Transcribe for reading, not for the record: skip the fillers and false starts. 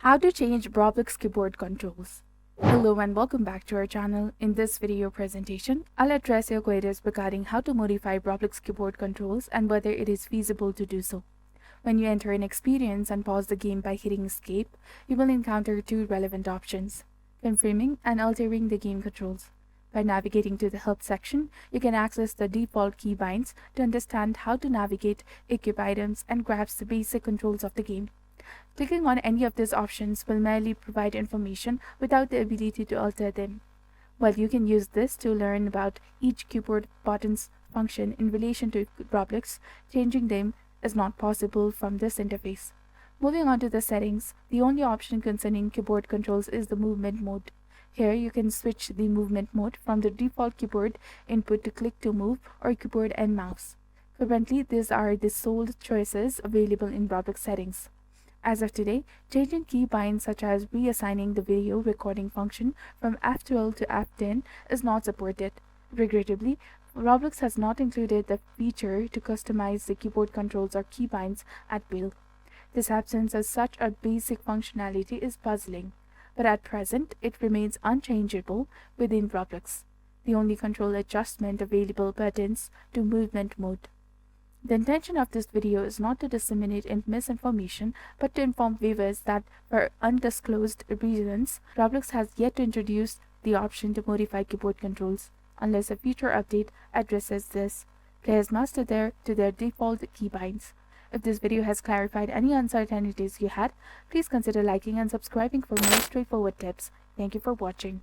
How to change Roblox keyboard controls. Hello and welcome back to our channel. In this video presentation, I'll address your queries regarding how to modify Roblox keyboard controls and whether it is feasible to do so. When you enter an experience and pause the game by hitting escape, you will encounter two relevant options: confirming and altering the game controls. By navigating to the help section, you can access the default key binds to understand how to navigate, equip items, and grasp the basic controls of the game. Clicking on any of these options will merely provide information without the ability to alter them. While you can use this to learn about each keyboard button's function in relation to Roblox, changing them is not possible from this interface. Moving on to the settings, the only option concerning keyboard controls is the movement mode. Here you can switch the movement mode from the default keyboard input to click to move or keyboard and mouse. Currently, these are the sole choices available in Roblox settings. As of today, changing key binds such as reassigning the video recording function from F12 to F10 is not supported. Regrettably, Roblox has not included the feature to customize the keyboard controls or key binds at will. This absence of such a basic functionality is puzzling, but at present it remains unchangeable within Roblox. The only control adjustment available pertains to movement mode. The intention of this video is not to disseminate misinformation, but to inform viewers that, for undisclosed reasons, Roblox has yet to introduce the option to modify keyboard controls. Unless a future update addresses this, players must adhere to their default keybinds. If this video has clarified any uncertainties you had, please consider liking and subscribing for more straightforward tips. Thank you for watching.